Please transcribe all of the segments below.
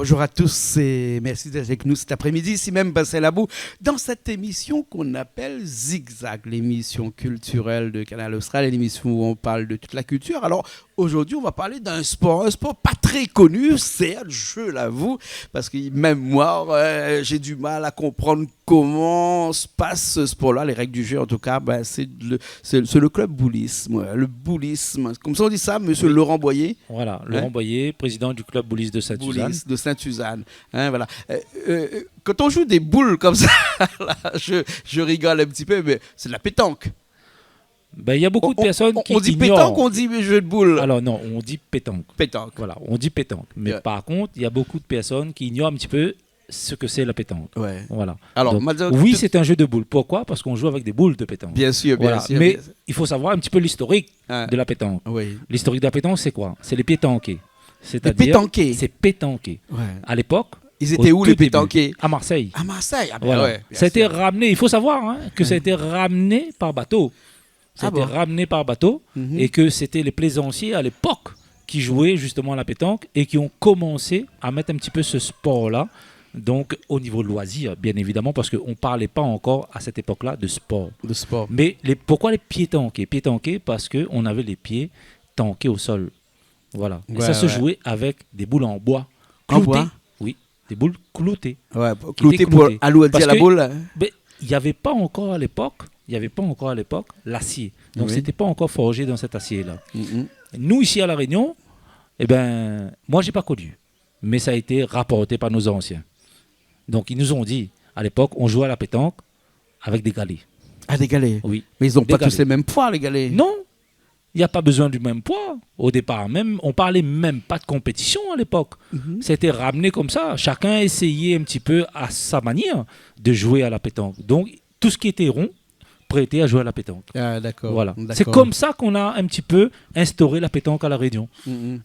Bonjour à tous et merci d'être avec nous cet après-midi, ici même Bassin Labou, dans cette émission qu'on appelle Zigzag, l'émission culturelle de Canal Austral, l'émission où on parle de toute la culture. Alors aujourd'hui, on va parler d'un sport pas très connu, certes, je l'avoue, parce que même moi, j'ai du mal à comprendre comment se passe ce sport-là, les règles du jeu en tout cas, c'est le club boulisme, le boulisme. Comme ça on dit ça, monsieur Laurent Boyer. Voilà, Laurent Boyer, président du club boulisme de Sainte-Suzanne. De Sainte-Suzanne. Hein, voilà. Quand on joue des boules comme ça, là, je rigole un petit peu, mais c'est de la pétanque. Ben, il y a beaucoup de personnes qui on dit ignorent. Pétanque, on dit jeu de boules. Alors non, on dit pétanque. Pétanque. Voilà, on dit pétanque. Mais par contre, il y a beaucoup de personnes qui ignorent un petit peu ce que c'est la pétanque. Ouais. Voilà. Alors, donc, oui, c'est un jeu de boules. Pourquoi ? Parce qu'on joue avec des boules de pétanque. Bien sûr, bien sûr. Mais il faut savoir un petit peu l'historique de la pétanque. Oui. L'historique de la pétanque, c'est quoi ? C'est les pétanqués. C'est pétanqués. C'est pétanqué. Ouais. À l'époque, ils étaient où les pétanqués ? À Marseille. À Marseille, voilà. Ouais, ça a été ramené, il faut savoir que ça a été ramené par bateau. Ça a été ramené par bateau et que c'était les plaisanciers à l'époque qui jouaient justement à la pétanque et qui ont commencé à mettre un petit peu ce sport-là, donc au niveau loisir, bien évidemment, parce qu'on ne parlait pas encore à cette époque-là de sport. De sport. Mais pourquoi les pieds tankés ? Pieds tankés parce qu'on avait les pieds tankés au sol. Voilà. Et ça se jouait avec des boules en bois. En bois ? Oui, des boules cloutées. Ouais, cloutées pour alourdir la boule. Il n'y avait pas encore à l'époque l'acier. Donc, ce n'était pas encore forgé dans cet acier-là. Nous, ici à La Réunion, moi, je n'ai pas connu. Mais ça a été rapporté par nos anciens. Donc, ils nous ont dit, à l'époque, on jouait à la pétanque avec des galets. Ah, des galets ? Oui. Mais ils n'ont pas tous les mêmes poids, les galets ? Non. Il n'y a pas besoin du même poids. Au départ, même, on ne parlait même pas de compétition à l'époque. C'était ramené comme ça. Chacun essayait un petit peu à sa manière de jouer à la pétanque. Donc, tout ce qui était rond, prêté à jouer à la pétanque. Ah, d'accord. Voilà. D'accord. C'est comme ça qu'on a un petit peu instauré la pétanque à La Réunion.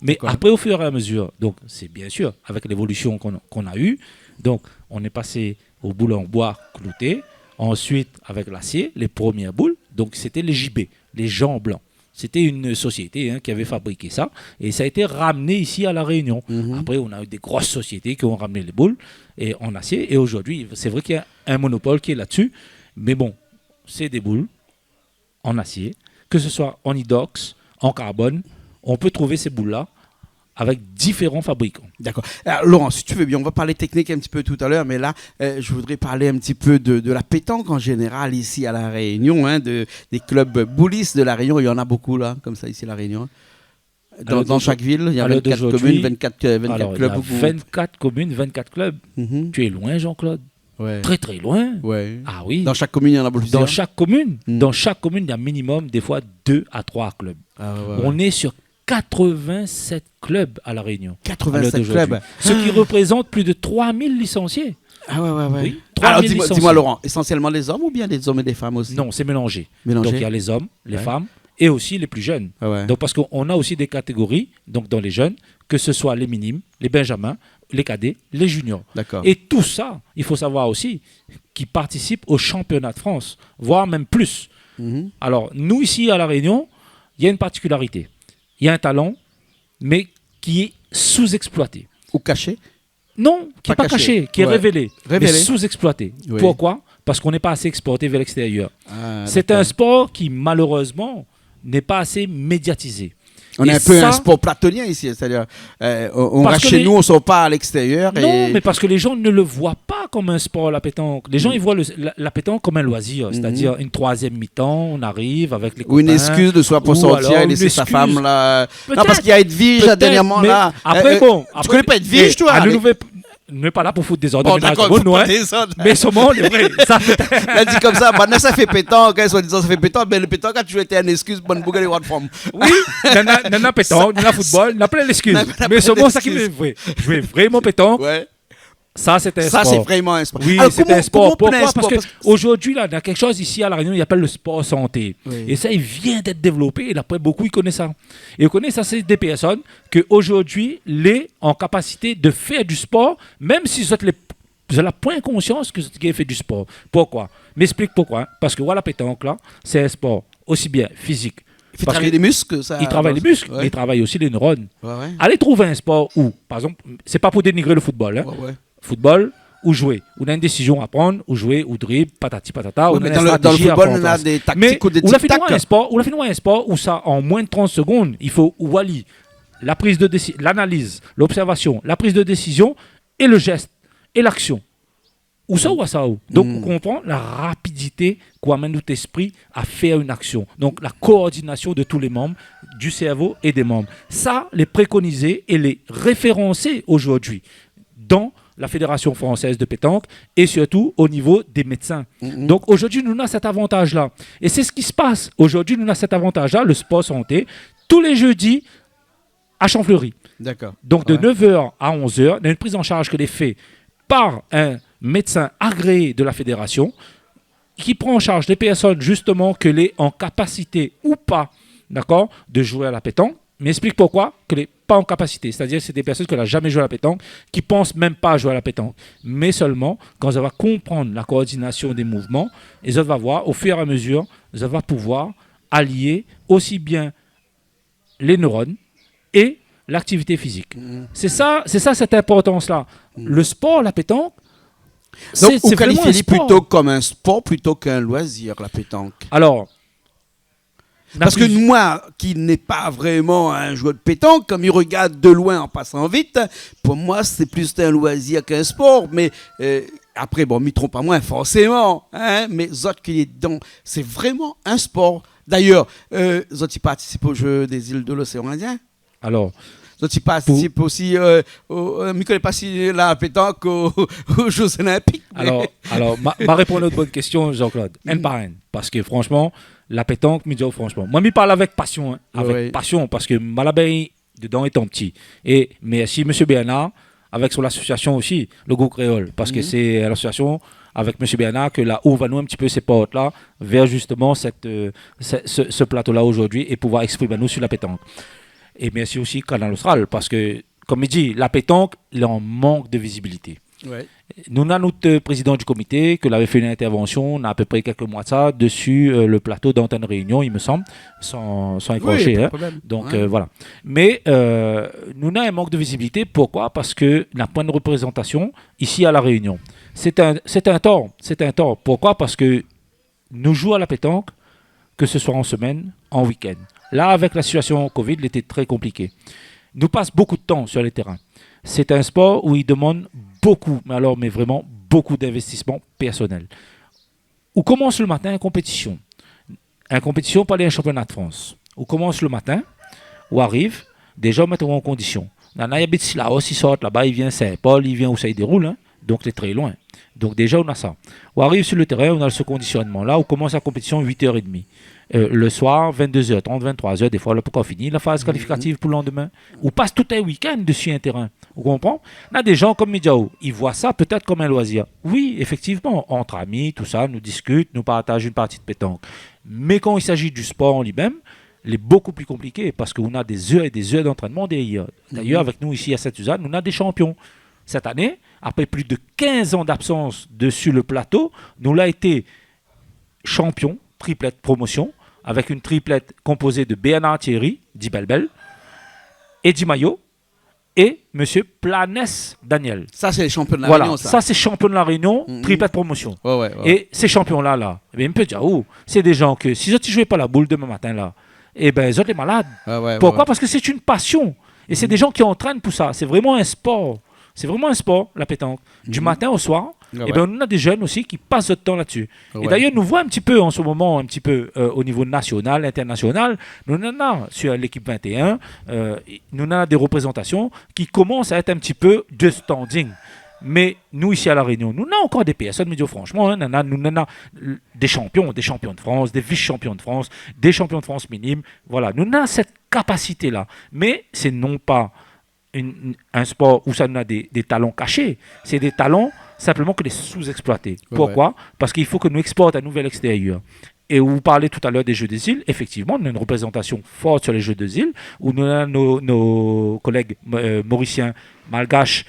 Mais après, au fur et à mesure, donc c'est bien sûr, avec l'évolution qu'on a eue, donc on est passé aux boules en bois cloutées, ensuite avec l'acier, les premières boules, donc c'était les JB, les gens blancs. C'était une société qui avait fabriqué ça et ça a été ramené ici à La Réunion. Après, on a eu des grosses sociétés qui ont ramené les boules en acier et aujourd'hui, c'est vrai qu'il y a un monopole qui est là-dessus, mais bon, c'est des boules en acier, que ce soit en inox, en carbone, on peut trouver ces boules-là avec différents fabricants. D'accord. Alors, Laurent, si tu veux bien, on va parler technique un petit peu tout à l'heure, mais là, je voudrais parler un petit peu de la pétanque en général ici à La Réunion, des clubs boulistes de La Réunion. Il y en a beaucoup là, comme ça ici à La Réunion. Dans chaque ville, il y a 24 communes, 24 clubs. Il y a 24 communes, 24 clubs. Tu es loin, Jean-Claude. Ouais. Très très loin. Ouais. Ah oui. Dans chaque commune, il y en a plusieurs. Dans chaque commune, il y a minimum des fois 2 à 3 clubs. On est sur 87 clubs à La Réunion. 87 clubs. Ce qui représente plus de 3000 licenciés. Ah ouais. Oui, alors dis-moi Laurent, essentiellement des hommes ou bien des hommes et des femmes aussi ? Non, c'est mélangé. Donc il y a les hommes, les femmes et aussi les plus jeunes. Donc parce qu'on a aussi des catégories, donc dans les jeunes, que ce soit les minimes, les benjamins, les cadets, les juniors. D'accord. Et tout ça, il faut savoir aussi, qui participent au championnat de France, voire même plus. Alors, nous, ici, à La Réunion, il y a une particularité. Il y a un talent, mais qui est sous-exploité. Ou caché ? Non, qui n'est pas caché, qui est révélé. Mais sous-exploité. Oui. Pourquoi ? Parce qu'on n'est pas assez exporté vers l'extérieur. C'est un sport qui, malheureusement, n'est pas assez médiatisé. On est un peu un sport platonien ici, c'est-à-dire on reste chez nous, on ne sort pas à l'extérieur. Non, mais parce que les gens ne le voient pas comme un sport, la pétanque. Les gens, ils voient la pétanque comme un loisir, c'est-à-dire une troisième mi-temps, on arrive avec les copains. Ou une excuse de soi pour sortir et laisser sa femme là. Non, parce qu'il y a Edwige dernièrement là. Après, tu connais pas Edwige, toi? On n'est pas là pour foutre des ordres. D'accord, mais sûrement, les vrais. Elle dit comme ça, ça fait pétanque, soi-disant ça fait pétanque, mais le pétanque a toujours été une excuse pour une bouger de forme. Oui, nana pétanque, nana football, nana plein d'excuses. Mais sûrement, ça qui est vrai. Jouer vraiment pétanque. Ouais. Ça, c'est un sport. Ça, c'est vraiment un sport. Oui, c'est un sport. Pourquoi ? Parce qu'aujourd'hui, il y a quelque chose ici à La Réunion, il appelle le sport santé. Oui. Et ça, il vient d'être développé. Et d'après, beaucoup, ils connaissent ça. Et ils connaissent ça, c'est des personnes qu'aujourd'hui, les en capacité de faire du sport, même si vous n'avez point conscience que vous avez fait du sport. Pourquoi ? M'explique pourquoi. Parce que voilà, pétanque, là, c'est un sport aussi bien physique Il faut travailler les muscles, ça. Il travaille les muscles, mais il travaille aussi les neurones. Ouais. Allez trouver un sport où, par exemple, c'est pas pour dénigrer le football. Hein. Football, ou jouer. On a une décision à prendre, ou jouer, ou dribble, patati patata. Mais dans le football, on a des tactiques ou des tic-tac. On a fait un sport où ça, en moins de 30 secondes, il faut Wally, la prise de décision, l'analyse, l'observation, la prise de décision et le geste et l'action. Ou ça ou à ça. Donc, on comprend la rapidité qu'amène notre esprit à faire une action. Donc, la coordination de tous les membres, du cerveau et des membres. Ça, les préconiser et les référencer aujourd'hui dans la Fédération française de pétanque et surtout au niveau des médecins. Donc, aujourd'hui, nous avons cet avantage-là. Et c'est ce qui se passe. Aujourd'hui, nous avons cet avantage-là, le sport santé, tous les jeudis à Champfleury. D'accord. Donc, de 9h à 11h, il y a une prise en charge que est faite par un médecin agréé de la fédération qui prend en charge les personnes justement que les en capacité ou pas, d'accord, de jouer à la pétanque. Mais explique pourquoi que les pas en capacité. C'est-à-dire que c'est des personnes qui n'ont jamais joué à la pétanque, qui ne pensent même pas à jouer à la pétanque. Mais seulement, quand elles vont comprendre la coordination des mouvements, elles vont voir, au fur et à mesure, elles vont pouvoir allier aussi bien les neurones et l'activité physique. C'est ça cette importance-là. Le sport, la pétanque, donc, vous qualifiez plutôt comme un sport plutôt qu'un loisir, la pétanque. Alors, parce que moi, qui n'ai pas vraiment un joueur de pétanque, comme il regarde de loin en passant vite, pour moi, c'est plus un loisir qu'un sport. Mais après, bon, m'y trompe pas moins forcément. Hein, mais autres qui est dedans, c'est vraiment un sport. D'ailleurs, autres participent aux Jeux des îles de l'océan Indien. Alors, tu participes aussi, je ne connais pas si la pétanque aux Jeux Olympiques. Mais... Alors ma réponse à une bonne question, Jean-Claude. Un par un. Parce que franchement, la pétanque, franchement. Moi, je parle avec passion. Passion, parce que Malabé, dedans, étant petit. Et merci, M. Bernard, avec son association aussi, le groupe Créole. Parce que c'est l'association avec M. Bernard que là ouvre à nous un petit peu ces portes-là vers justement ce plateau-là aujourd'hui et pouvoir exprimer nous sur la pétanque. Et merci aussi Canal Austral, parce que, comme il dit, la pétanque, il est en manque de visibilité. Ouais. Nous avons notre président du comité qui avait fait une intervention, on a à peu près quelques mois de ça, dessus le plateau d'Antenne Réunion, il me semble, sans écorcher. Oui, hein. Donc voilà. Mais nous avons un manque de visibilité. Pourquoi ? Parce que n'a pas de représentation ici à La Réunion. C'est un tort. Pourquoi ? Parce que nous jouons à la pétanque, que ce soit en semaine, en week-end. Là, avec la situation Covid, il était très compliqué. Nous passons beaucoup de temps sur les terrains. C'est un sport où il demande beaucoup, mais vraiment beaucoup d'investissement personnel. On commence le matin en compétition. En compétition, pas les championnats de France. On commence le matin, on arrive, déjà mettre en condition. Nana habite là aussi, sort là-bas, il vient Saint-Paul, il vient où ça y déroule, hein? Donc c'est très loin. Donc déjà, on a ça. On arrive sur le terrain, on a ce conditionnement-là, on commence la compétition 8h30. Le soir, 22h30, 23h, des fois, là, pourquoi on finit la phase qualificative pour le lendemain. On passe tout un week-end dessus un terrain. Vous comprenez ? On a des gens comme Midiao, ils voient ça peut-être comme un loisir. Oui, effectivement, entre amis, tout ça, nous discutons, nous partageons une partie de pétanque. Mais quand il s'agit du sport en lui-même, il est beaucoup plus compliqué parce qu'on a des heures et des heures d'entraînement derrière. D'ailleurs, avec nous ici à Saint-Suzanne, on a des champions. Cette année, après plus de 15 ans d'absence dessus le plateau, nous l'avons été champion, triplette promotion, avec une triplette composée de Bernard Thierry, dit Belbel, Eddie Maillot et M. Planès Daniel. Ça, c'est les champions de la Réunion, ça. Ça, c'est champion de la Réunion, triplette promotion. Ouais. Et ces champions-là, on peut dire, c'est des gens que, si je ne jouais pas la boule demain matin, là, ils sont les malades. Pourquoi ? Parce que c'est une passion. Et c'est des gens qui entraînent pour ça. C'est vraiment un sport. C'est vraiment un sport, la pétanque. Du matin au soir, on a des jeunes aussi qui passent de temps là-dessus. Et d'ailleurs, nous voyons un petit peu en ce moment, au niveau national, international, nous en avons sur l'équipe 21, nous en avons des représentations qui commencent à être un petit peu de standing. Mais nous, ici à La Réunion, nous avons encore des personnes, mais franchement, nous avons des champions de France, des vice-champions de France, des champions de France minimes. Voilà, nous avons cette capacité-là. Mais c'est non pas un sport où ça nous a des talents cachés, c'est des talents simplement que les sous-exploités. Pourquoi ? Parce qu'il faut que nous exportions à nouvel extérieur. Et vous parlez tout à l'heure des Jeux des îles, effectivement, on a une représentation forte sur les Jeux des îles, où nous avons nos collègues mauriciens, malgaches,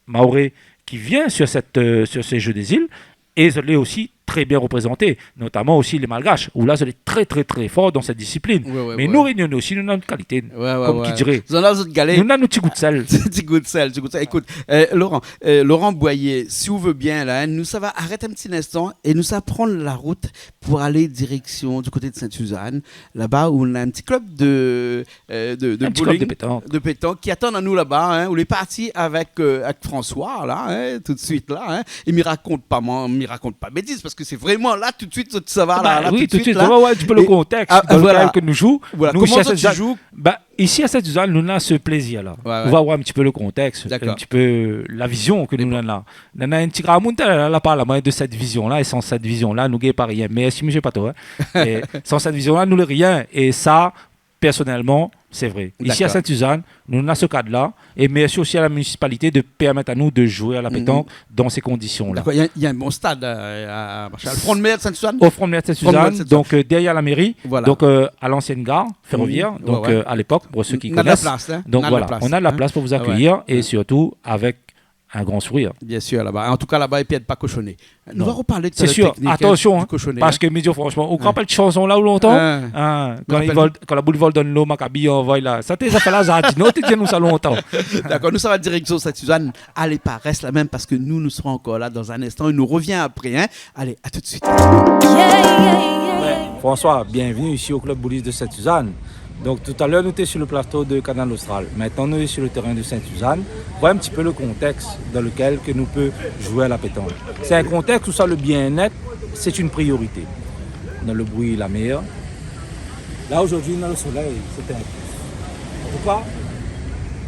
maorais, qui viennent sur ces Jeux des îles, et ils sont aussi très bien représentés, notamment aussi les Malgaches, où là, ils sont très, très, très forts dans cette discipline. Mais nous, Réunionnais aussi, nous avons une qualité, comme qui dirait. Nous avons nos petits goûts de sel. Petit goût de sel. Écoute, Laurent Boyer, si vous voulez bien, là, nous, ça va arrêter un petit instant et nous, ça va prendre la route pour aller direction du côté de Sainte-Suzanne, là-bas où on a un petit club de bowling, de pétanque qui attend à nous là-bas, hein, où on est parti avec François, là, hein, tout de suite, là, hein, et m'y raconte pas bêtises, parce que c'est vraiment là, tout de suite, ça va, là, oui, tout de suite, là. Ouais, tu peux le contexte dans lequel que nous jouons. Voilà. Nous, comment tu joues? Ici, à Sainte-Suzanne, nous avons ce plaisir-là. On va voir un petit peu le contexte, un petit peu la vision que nous avons là. Nous avons un petit gramoun là parle de cette vision-là, et sans cette vision-là, nous n'avons pas rien. Mais si je ne pas toi, hein. Sans cette vision-là, nous n'avons rien. Et ça, personnellement, c'est vrai. Ici à Sainte-Suzanne, nous avons ce cadre-là. Et merci aussi à la municipalité de permettre à nous de jouer à la pétanque dans ces conditions-là. Il y a un bon stade à Marshall. Au front de mer de Sainte-Suzanne. Au front de mer de Sainte-Suzanne, donc derrière la mairie, donc à l'ancienne gare ferroviaire, donc à l'époque, pour ceux qui connaissent. Donc voilà, on a de la place pour vous accueillir et surtout avec un grand sourire. Bien sûr, là-bas. En tout cas, là-bas, et puis, pas cochonner. Nous allons reparler de c'est sûr, technique, attention, parce que, mais franchement, on ne rappelle de chanson là où longtemps quand la boule vole dans l'eau, Maccabi, on voit là. Ça t'es fait là, ça a dit, non, t'es nous ça longtemps. D'accord, nous, ça va direction Sainte-Suzanne. Allez, pas, reste là même parce que nous serons encore là dans un instant. Il nous revient après. Hein. Allez, à tout de suite. François, bienvenue ici au Club Boulis de Sainte-Suzanne. Donc tout à l'heure, nous étions sur le plateau de Canal Austral. Maintenant, nous sommes sur le terrain de Sainte-Suzanne. Voilà un petit peu le contexte dans lequel que nous pouvons jouer à la pétanque. C'est un contexte où ça, le bien-être, c'est une priorité. On a le bruit, la mer. Là, aujourd'hui, on a le soleil. C'est un plus. En tout cas,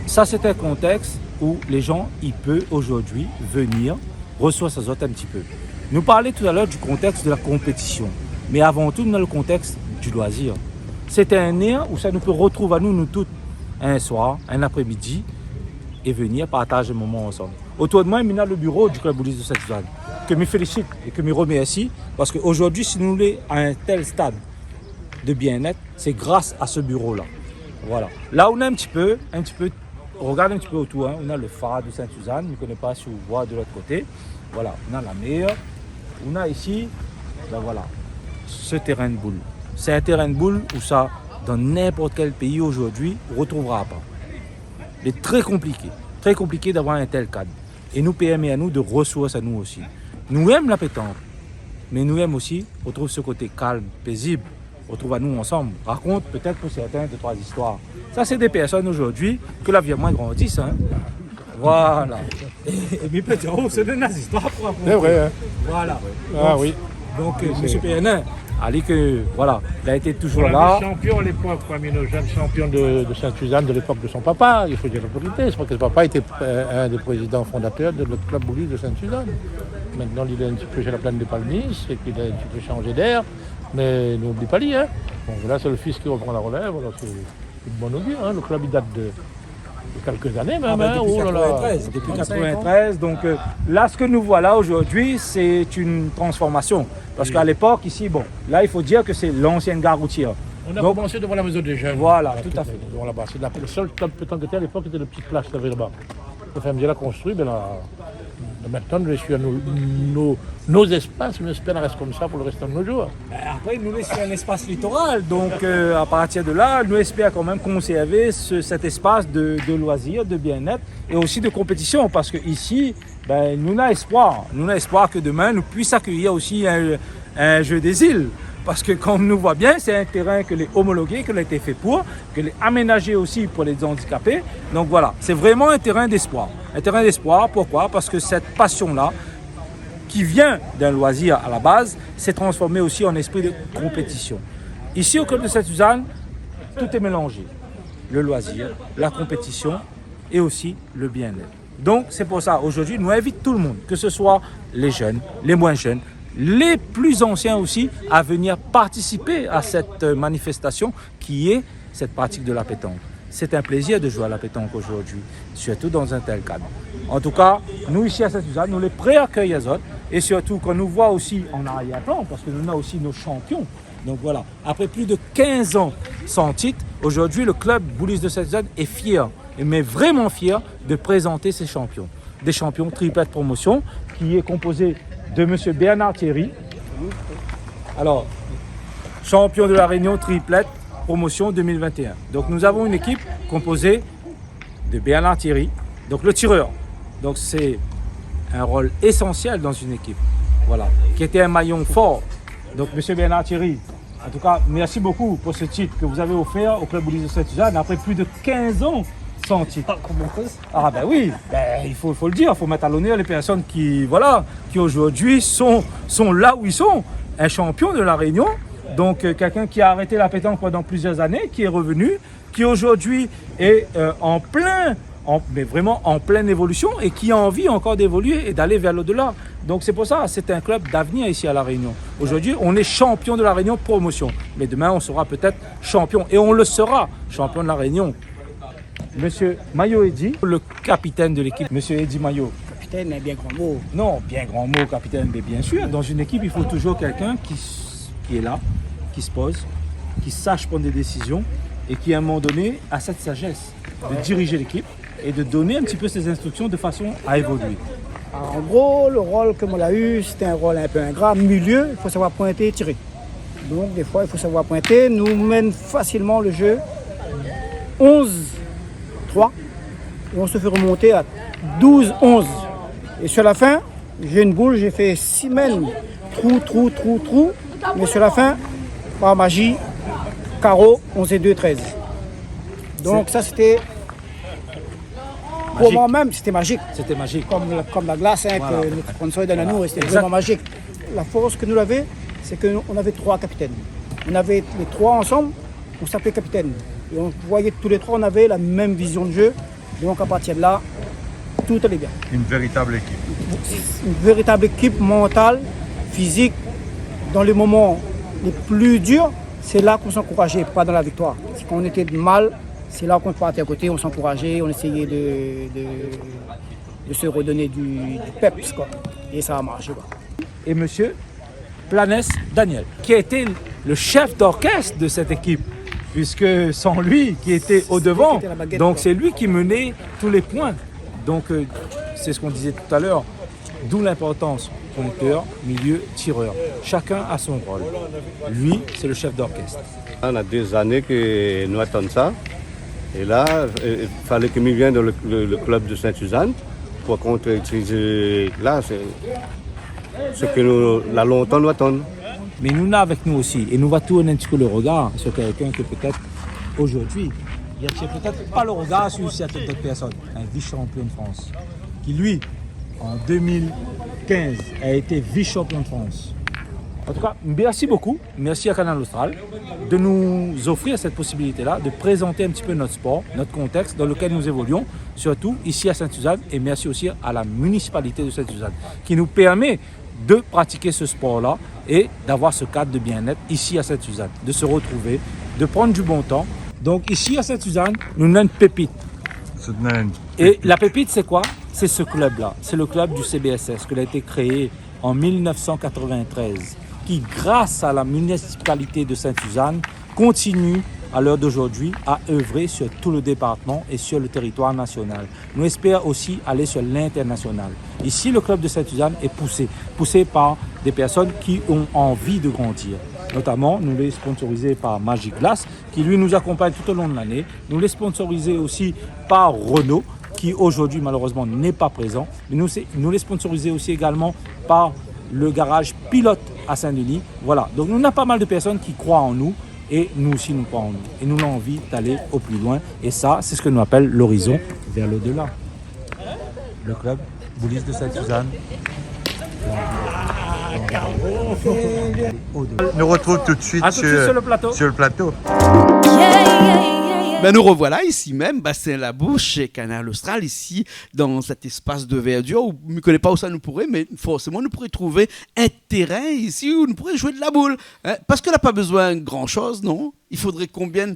ça, c'est un contexte où les gens, ils peuvent aujourd'hui venir recevoir sa zone un petit peu. Nous parlions tout à l'heure du contexte de la compétition. Mais avant tout, nous avons le contexte du loisir. C'est un air où ça nous peut retrouver à nous tous, un soir, un après-midi, et venir partager un moment ensemble. Autour de moi, il y a le bureau du Club Boulis de Sainte-Suzanne, que je félicite et que je remercie, parce qu'aujourd'hui, si nous sommes à un tel stade de bien-être, c'est grâce à ce bureau-là. Voilà. Là, on a un petit peu, regarde un petit peu autour, hein. On a le phare de Sainte-Suzanne, je ne connais pas si vous voyez de l'autre côté. Voilà, on a la mer, on a ici, ben voilà, ce terrain de boule. C'est un terrain de boule où ça, dans n'importe quel pays aujourd'hui, on ne retrouvera pas. C'est très compliqué d'avoir un tel cadre. Et nous permet à nous de ressourcer à nous aussi. Nous aimons la pétanque, mais nous aimons aussi, on trouve ce côté calme, paisible, on trouve à nous ensemble. Raconte peut-être pour certains 2-3 histoires. Ça, c'est des personnes aujourd'hui que la vie moins grandissent. Hein. Voilà. Et mes petits, c'est des histoires pour raconter. C'est vrai. Hein. Voilà. Ah oui. Donc, M. PNN, allez que, voilà, il a été toujours là. Champion à l'époque, parmi nos jeunes champions de Sainte-Suzanne de l'époque de son papa, il faut dire la vérité. C'est parce que son papa était un des présidents fondateurs de notre club Boulis de Sainte-Suzanne. Maintenant, il est un petit peu chez la plaine de Palmis et qu'il a un petit peu changé d'air, mais n'oublie pas lui. Hein. Bon, là, c'est le fils qui reprend la relève, voilà, c'est une bonne augure. Hein. Le club, il date de quelques années même. Depuis 1993. Donc là, ce que nous voilà aujourd'hui, c'est une transformation. Parce qu'à l'époque, ici, bon, là, il faut dire que c'est l'ancienne gare routière. On a commencé devant la maison des jeunes. Voilà, tout à fait. Devant là-bas. C'est le seul club pétanque qui était à l'époque, c'était le petit place qu'il y avait là-bas. Le fermier l'a construit, mais là, maintenant, nous laissons nos espaces, mais j'espère reste comme ça pour le restant de nos jours. Après, nous laissons un espace littoral, donc à partir de là, nous espérons quand même conserver cet espace de loisirs, de bien-être et aussi de compétition, parce qu'ici, nous avons espoir que demain, nous puissions accueillir aussi un jeu des îles. Parce que comme nous voit bien, c'est un terrain que les homologué, que a été fait pour, que les aménagé aussi pour les handicapés. Donc voilà, c'est vraiment un terrain d'espoir. Un terrain d'espoir, pourquoi? Parce que cette passion-là, qui vient d'un loisir à la base, s'est transformée aussi en esprit de compétition. Ici au Club de Sainte-Suzanne, tout est mélangé. Le loisir, la compétition et aussi le bien-être. Donc c'est pour ça, aujourd'hui, nous invitons tout le monde, que ce soit les jeunes, les moins jeunes, les plus anciens aussi, à venir participer à cette manifestation qui est cette pratique de la pétanque. C'est un plaisir de jouer à la pétanque aujourd'hui, surtout dans un tel cadre. En tout cas, nous ici à Sainte-Suzanne, nous les pré-accueillons les autres, et surtout qu'on nous voit aussi en arrière-plan, parce que nous avons aussi nos champions. Donc voilà, après plus de 15 ans sans titre, aujourd'hui le club Boulis de Sainte-Suzanne est fier, mais vraiment fier de présenter ses champions. Des champions triplette promotion, qui est composé de M. Bernard Thierry, Alors, champion de la Réunion triplette, promotion 2021. Donc nous avons une équipe composée de Bernard Thierry, donc le tireur. Donc c'est un rôle essentiel dans une équipe, voilà, qui était un maillon fort. Donc monsieur Bernard Thierry, en tout cas, merci beaucoup pour ce titre que vous avez offert au Club Boulis de Saint-Suzanne après plus de 15 ans sans titre. Ah ben oui, il faut le dire, il faut mettre à l'honneur les personnes qui aujourd'hui sont là où ils sont. Un champion de la Réunion, donc quelqu'un qui a arrêté la pétanque pendant plusieurs années, qui est revenu, qui aujourd'hui est vraiment en pleine évolution et qui a envie encore d'évoluer et d'aller vers l'au-delà. Donc c'est pour ça, c'est un club d'avenir ici à La Réunion. Aujourd'hui, on est champion de La Réunion promotion. Mais demain, on sera peut-être champion. Et on le sera, champion de La Réunion. Monsieur Mayo Eddy, le capitaine de l'équipe. Monsieur Eddy Mayo. Capitaine, bien grand mot. Non, bien grand mot, capitaine. Mais bien sûr, dans une équipe, il faut toujours quelqu'un qui est là, qui se pose, qui sache prendre des décisions et qui, à un moment donné, a cette sagesse de diriger l'équipe et de donner un petit peu ses instructions de façon à évoluer. Alors, en gros, le rôle que moi a eu, c'était un rôle un peu ingrat. Milieu, il faut savoir pointer et tirer. Donc, des fois, il faut savoir pointer. Nous mène facilement le jeu 11-3. Et on se fait remonter à 12-11. Et sur la fin, j'ai une boule, j'ai fait 6 mènes. Trou. Mais sur la fin, par magie, carreau, 11 et 2, 13. Donc, ça, c'était... Pour moi-même, c'était magique. C'était magique. Comme la glace que notre sponsor donne à nous, c'était vraiment magique. La force que nous avions, c'est qu'on avait 3 capitaines. On avait les 3 ensemble, on s'appelait capitaine. Et on voyait tous les 3, on avait la même vision de jeu. Donc à partir de là, tout allait bien. Une véritable équipe. Une véritable équipe mentale, physique. Dans les moments les plus durs, c'est là qu'on s'encourageait, pas dans la victoire. C'est quand on était mal. C'est là qu'on partait à côté, on s'encourageait, on essayait de se redonner du peps, quoi. Et ça a marché, quoi. Et monsieur Planès Daniel, qui a été le chef d'orchestre de cette équipe, puisque sans lui, qui était au devant, donc c'est lui qui menait tous les points. Donc c'est ce qu'on disait tout à l'heure, d'où l'importance, pointeur, milieu, tireur. Chacun a son rôle. Lui, c'est le chef d'orchestre. On a des années que nous attendons ça. Et là, il fallait que nous vienne dans le club de Sainte-Suzanne pour concrétiser là, c'est ce que nous, là longtemps nous attendons. Mais nous là avec nous aussi, et nous va tourner un petit peu le regard sur quelqu'un que peut-être aujourd'hui, il n'y a peut-être pas le regard sur certaines personnes, un vice-champion de France, qui lui, en 2015, a été vice-champion de France. En tout cas, merci beaucoup, merci à Canal Austral de nous offrir cette possibilité-là, de présenter un petit peu notre sport, notre contexte dans lequel nous évoluons, surtout ici à Sainte-Suzanne, et merci aussi à la municipalité de Sainte-Suzanne, qui nous permet de pratiquer ce sport-là et d'avoir ce cadre de bien-être ici à Sainte-Suzanne, de se retrouver, de prendre du bon temps. Donc ici à Sainte-Suzanne, nous avons une pépite. Et la pépite, c'est quoi? C'est ce club-là, c'est le club du CBSS, qui a été créé en 1993. Qui, grâce à la municipalité de Sainte-Suzanne, continue à l'heure d'aujourd'hui à œuvrer sur tout le département et sur le territoire national. Nous espérons aussi aller sur l'international. Ici, le club de Sainte-Suzanne est poussé par des personnes qui ont envie de grandir. Notamment, nous les sponsorisés par Magic Glass, qui lui nous accompagne tout au long de l'année. Nous les sponsorisés aussi par Renault, qui aujourd'hui malheureusement n'est pas présent. Mais nous les sponsorisés aussi également par le garage Pilote à Saint-Denis. Voilà, donc on a pas mal de personnes qui croient en nous et nous aussi nous croyons en nous. Et nous avons envie d'aller au plus loin. Et ça, c'est ce que nous appelle l'horizon vers l'au-delà. Le club Boulis de Sainte-Suzanne. Nous retrouve tout de suite sur le plateau. Ben nous revoilà ici même, Bassin-la-Bouche, chez Canal Austral, ici, dans cet espace de verdure, où je ne connais pas où ça nous pourrait, mais forcément, nous pourrions trouver un terrain ici où nous pourrions jouer de la boule. Hein? Parce qu'on n'a pas besoin de grand-chose, non? Il faudrait combien...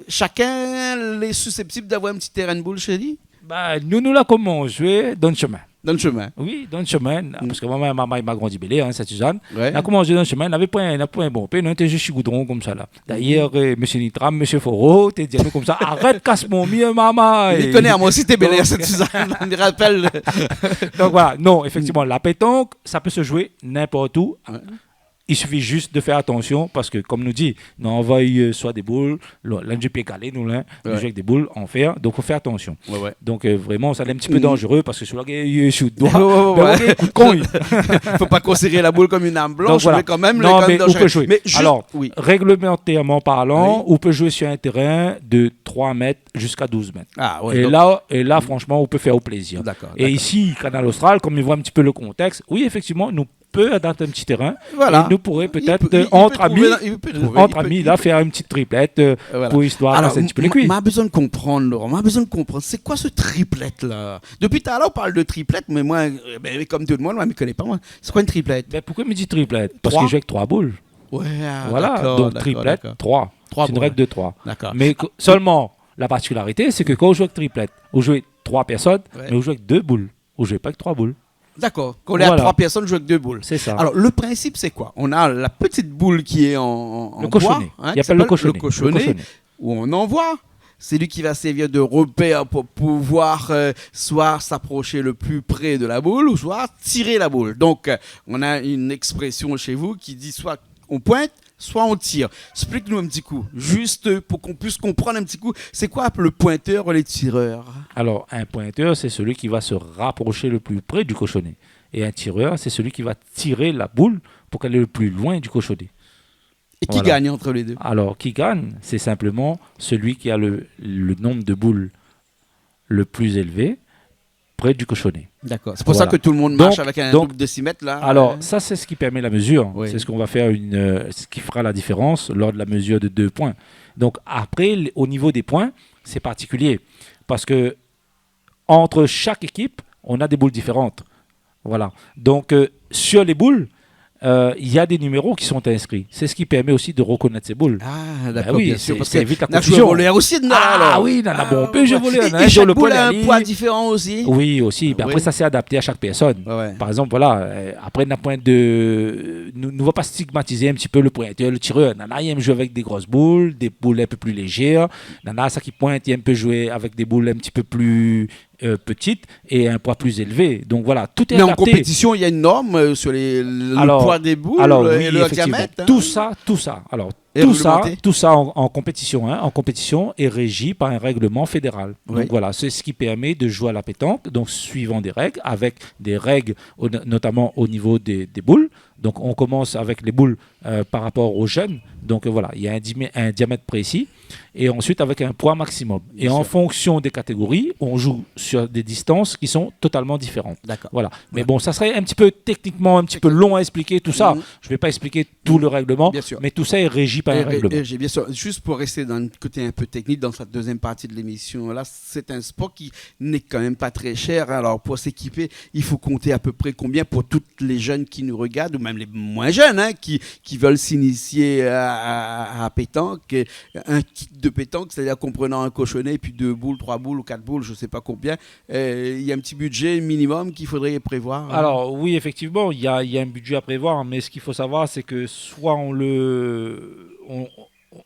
Chacun est susceptible d'avoir un petit terrain de boule chez lui? Bah, nous là, comment jouer dans le chemin. Dans le chemin? Oui, dans le chemin. Parce que maman, il m'a grandi belé, hein, Sainte-Suzanne. Ouais. On a commencé dans le chemin, on n'avait pas un bon pays, on était juste goudron comme ça là. D'ailleurs, monsieur Nitram, monsieur Foro, t'es dit à nous comme ça, arrête, casse mon mieux, maman. Il connaît, moi aussi, t'es belé à Sainte-Suzanne, on me rappelle. Donc voilà, non, effectivement, la pétanque, ça peut se jouer n'importe où. Il suffit juste de faire attention parce que, comme nous dit, nous envoyons soit des boules, l'NGP calé, nous, joue avec des boules en fer, donc il faut faire attention. Donc vraiment, ça est un petit peu dangereux parce que sur la shoot doigt, coup de con. Il ne faut pas considérer la boule comme une arme blanche, voilà. Mais quand même, non, mais on peut jouer. Mais juste, alors, réglementairement parlant, on peut jouer sur un terrain de 3 mètres jusqu'à 12 mètres. Ah, ouais, et là, franchement, on peut faire au plaisir. Et ici, Canal Austral, comme il voit un petit peu le contexte, oui, effectivement, nous peut adapter un petit terrain et nous pourrait peut-être entre amis là faire une petite triplette pour histoire de passer un petit peu les cuits. M'a besoin de comprendre, Laurent, c'est quoi ce triplette là? Depuis tout à l'heure on parle de triplette, mais moi comme tout le monde, moi je ne connais pas moi. C'est quoi une triplette? Pourquoi me dit triplette? Parce qu'il joue avec 3 boules. Voilà, donc triplette 3. C'est une règle de 3. Mais seulement la particularité c'est que quand on joue avec triplette, on joue avec 3 personnes, mais on joue avec 2 boules. On joue pas avec 3 boules. D'accord. Quand on est à 3 personnes, on joue avec 2 boules. C'est ça. Alors, le principe, c'est quoi? On a la petite boule qui est en le cochonnet. Bois, il appelle le cochonnet. Où on envoie. C'est lui qui va servir de repère pour pouvoir soit s'approcher le plus près de la boule ou soit tirer la boule. Donc, on a une expression chez vous qui dit soit on pointe, soit on tire. Explique-nous un petit coup, juste pour qu'on puisse comprendre un petit coup, c'est quoi le pointeur ou les tireurs? Alors, un pointeur, c'est celui qui va se rapprocher le plus près du cochonnet. Et un tireur, c'est celui qui va tirer la boule pour qu'elle est le plus loin du cochonnet. Et qui gagne entre les deux? Alors, qui gagne, c'est simplement celui qui a le nombre de boules le plus élevé près du cochonnet. D'accord. C'est pour ça que tout le monde marche avec un truc de 6 mètres là. Alors, ça, c'est ce qui permet la mesure. Oui. C'est ce qu'on va faire, ce qui fera la différence lors de la mesure de 2 points. Donc, après, au niveau des points, c'est particulier. Parce que entre chaque équipe, on a des boules différentes. Voilà. Donc, sur les boules, il y a des numéros qui sont inscrits. C'est ce qui permet aussi de reconnaître ces boules. Ah, d'accord, oui, bien sûr. Parce ça évite la confusion. confusion. Voleur aussi de oui, il y en a bon peu, je volais. Et chaque boule a un poids différent aussi. Oui, aussi. Après, ça s'est adapté à chaque personne. Par exemple, voilà, après, nous ne va pas stigmatiser un petit peu le pointeur, le tireur. Nana, il aime jouer avec des grosses boules, des boules un peu plus légères. Nana, ça qui pointe, il aime jouer avec des boules un petit peu plus petite et un poids plus élevé. Donc voilà, tout est adapté. Mais en compétition, il y a une norme sur le poids des boules et le diamètre. Tout ça. Alors, tout ça en compétition, en compétition est régi par un règlement fédéral. Donc voilà, c'est ce qui permet de jouer à la pétanque, donc suivant des règles, avec des règles notamment au niveau des boules. Donc on commence avec les boules par rapport aux jeunes. Donc voilà, il y a un diamètre précis et ensuite avec un poids maximum. Et en fonction des catégories, on joue sur des distances qui sont totalement différentes. D'accord. Voilà. Mais bon, ça serait un petit peu techniquement un petit peu long à expliquer tout ça. Je ne vais pas expliquer tout le règlement, mais tout ça est régi par un règlement. Bien sûr. Juste pour rester dans le côté un peu technique, dans cette deuxième partie de l'émission, là, c'est un sport qui n'est quand même pas très cher. Alors pour s'équiper, il faut compter à peu près combien pour toutes les jeunes qui nous regardent, ou même les moins jeunes, qui veulent s'initier à pétanque. Un kit de pétanque, c'est-à-dire comprenant un cochonnet, puis 2 boules, 3 boules ou 4 boules, je ne sais pas combien. Il y a un petit budget minimum qu'il faudrait prévoir. Alors oui, effectivement, il y a un budget à prévoir, mais ce qu'il faut savoir, c'est que soit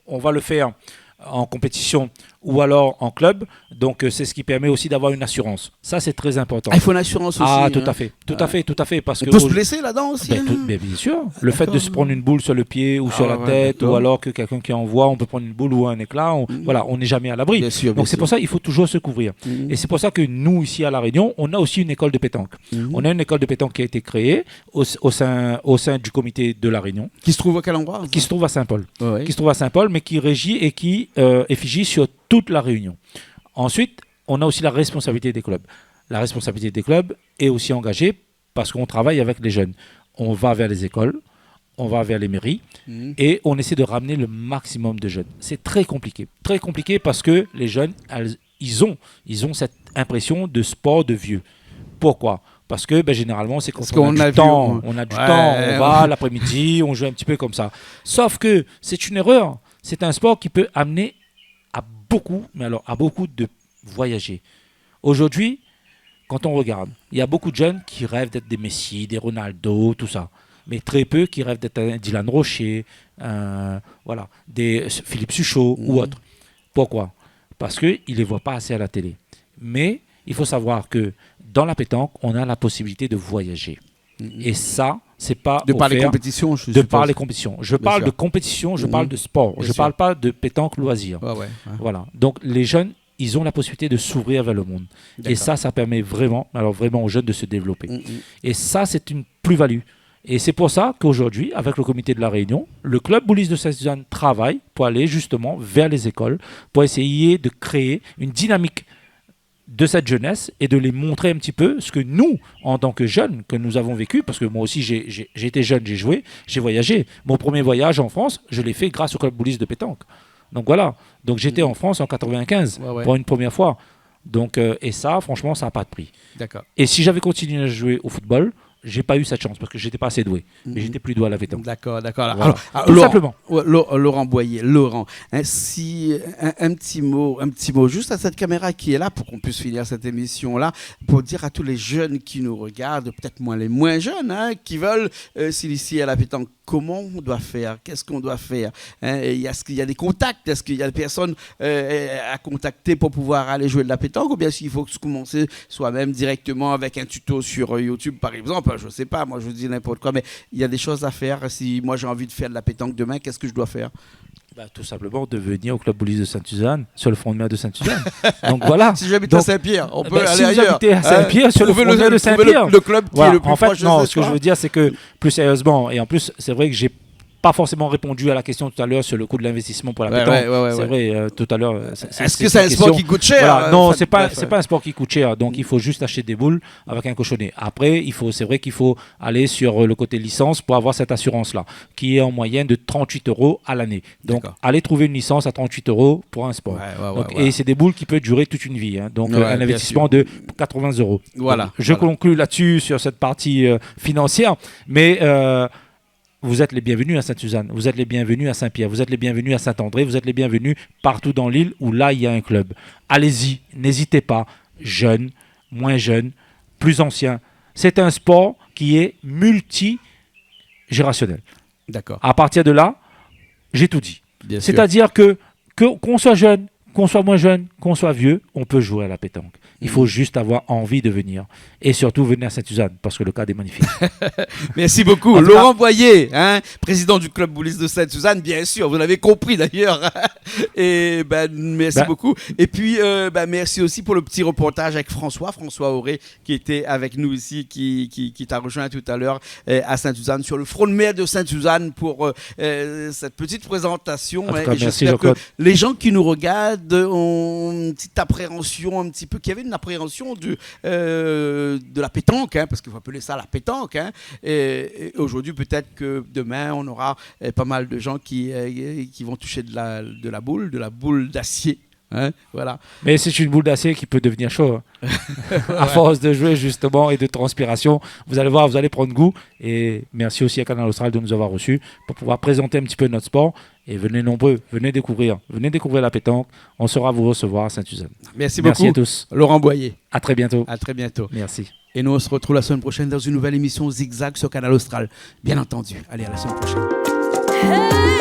on va le faire en compétition ou alors en club, donc c'est ce qui permet aussi d'avoir une assurance. Ça, c'est très important. Il faut une assurance aussi. Tout à fait. Parce on peut se blesser là-dedans aussi. Bien sûr. Le fait de se prendre une boule sur le pied ou sur la tête, ou alors que quelqu'un qui envoie, on peut prendre une boule ou un éclat, on n'est jamais à l'abri. Donc c'est pour ça qu'il faut toujours se couvrir. Et c'est pour ça que nous, ici à La Réunion, on a aussi une école de pétanque. On a une école de pétanque qui a été créée au sein du comité de La Réunion. Qui se trouve à quel endroit? Qui se trouve à Saint-Paul. Qui se trouve à Saint-Paul, mais qui régit et qui effigie sur toute la Réunion. Ensuite, on a aussi la responsabilité des clubs. La responsabilité des clubs est aussi engagée parce qu'on travaille avec les jeunes. On va vers les écoles, on va vers les mairies et on essaie de ramener le maximum de jeunes. C'est très compliqué parce que les jeunes, ils ont cette impression de sport de vieux. Pourquoi ? Parce que généralement, c'est quand on a du temps. On a du temps, on va l'après-midi, on joue un petit peu comme ça. Sauf que c'est une erreur. C'est un sport qui peut amener à beaucoup de voyager. Aujourd'hui, quand on regarde, il y a beaucoup de jeunes qui rêvent d'être des Messi, des Ronaldo, tout ça. Mais très peu qui rêvent d'être un Dylan Rocher, des Philippe Suchot ou autres. Pourquoi ? Parce qu'ils ne les voient pas assez à la télé. Mais il faut savoir que dans la pétanque, on a la possibilité de voyager. Et ça, c'est pas de par les compétitions, je suppose. par les compétitions. Je parle de compétition, je parle de sport. Je parle pas de pétanque loisir. Voilà. Donc les jeunes, ils ont la possibilité de s'ouvrir vers le monde. Et ça permet vraiment aux jeunes de se développer. Et ça, c'est une plus-value. Et c'est pour ça qu'aujourd'hui, avec le comité de la Réunion, le club Boulis de Sainte-Suzanne travaille pour aller justement vers les écoles, pour essayer de créer une dynamique de cette jeunesse et de les montrer un petit peu ce que nous, en tant que jeunes, que nous avons vécu, parce que moi aussi j'ai été jeune, j'ai joué, j'ai voyagé. Mon premier voyage en France, je l'ai fait grâce au club Boulis de pétanque. Donc voilà, donc j'étais en France en 95 pour une première fois. Donc, et ça, franchement, ça n'a pas de prix. D'accord. Et si j'avais continué à jouer au football, j'ai pas eu cette chance parce que j'étais pas assez doué. Mais j'étais plus doué à la pétanque. D'accord. Voilà. Alors, tout simplement. Laurent Boyer, un petit mot juste à cette caméra qui est là pour qu'on puisse finir cette émission-là, pour dire à tous les jeunes qui nous regardent, peut-être moins les moins jeunes, qui veulent s'initier à la pétanque, comment on doit faire, qu'est-ce qu'on doit faire, est-ce qu'il y a des contacts, est-ce qu'il y a des personnes à contacter pour pouvoir aller jouer de la pétanque, ou bien s'il faut commencer soi-même directement avec un tuto sur YouTube par exemple, je ne sais pas, moi je vous dis n'importe quoi, mais il y a des choses à faire. Si moi j'ai envie de faire de la pétanque demain, qu'est-ce que je dois faire? Tout simplement de venir au club Boulis de Sainte-Suzanne, sur le front de mer de Sainte-Suzanne. Donc voilà. Si j'habite à Saint-Pierre, on peut aller si ailleurs. Si vous habitez à Saint-Pierre, sur le front de mer de Saint-Pierre. Le club qui est le plus proche. Non, ce que je veux dire, c'est que plus sérieusement, et en plus, c'est vrai que j'ai pas forcément répondu à la question tout à l'heure sur le coût de l'investissement pour la pétanque. C'est vrai, tout à l'heure. Est-ce que c'est un sport qui coûte cher? Voilà. Non, c'est pas un sport qui coûte cher. Donc il faut juste acheter des boules avec un cochonnet. Après, c'est vrai qu'il faut aller sur le côté licence pour avoir cette assurance-là, qui est en moyenne de 38 € à l'année. Donc allez trouver une licence à 38 € pour un sport. Et c'est des boules qui peuvent durer toute une vie. Donc un investissement de 80 €. Voilà. Donc, je conclue là-dessus sur cette partie financière, mais vous êtes les bienvenus à Sainte-Suzanne, vous êtes les bienvenus à Saint-Pierre, vous êtes les bienvenus à Saint-André, vous êtes les bienvenus partout dans l'île où là il y a un club. Allez-y, n'hésitez pas, jeunes, moins jeunes, plus anciens. C'est un sport qui est multigénérationnel. D'accord. À partir de là, j'ai tout dit. C'est-à-dire qu'on soit jeune, qu'on soit moins jeune, qu'on soit vieux, on peut jouer à la pétanque. Il faut juste avoir envie de venir. Et surtout, venir à Sainte-Suzanne, parce que le cadre est magnifique. Merci beaucoup. Laurent Boyer, président du club Boulis de Sainte-Suzanne, bien sûr, vous l'avez compris d'ailleurs. Et merci beaucoup. Et puis, merci aussi pour le petit reportage avec François Auré, qui était avec nous ici, qui t'a rejoint tout à l'heure à Sainte-Suzanne, sur le front de mer de Sainte-Suzanne, pour cette petite présentation. J'espère que les gens qui nous regardent ont une petite appréhension, un petit peu, qu'il y avait une appréhension de la pétanque, parce qu'il faut appeler ça la pétanque. Et aujourd'hui, peut-être que demain, on aura pas mal de gens qui vont toucher de la boule d'acier. Voilà. Mais c'est une boule d'acier qui peut devenir chaud. À force de jouer justement et de transpiration, vous allez voir, vous allez prendre goût. Et merci aussi à Canal Austral de nous avoir reçus pour pouvoir présenter un petit peu notre sport. Et venez nombreux, venez découvrir la pétanque. On saura vous recevoir à Sainte-Suzanne. Merci beaucoup à tous. Laurent Boyer. À très bientôt. À très bientôt. Merci. Et nous on se retrouve la semaine prochaine dans une nouvelle émission Zigzag sur Canal Austral. Bien entendu. Allez, à la semaine prochaine.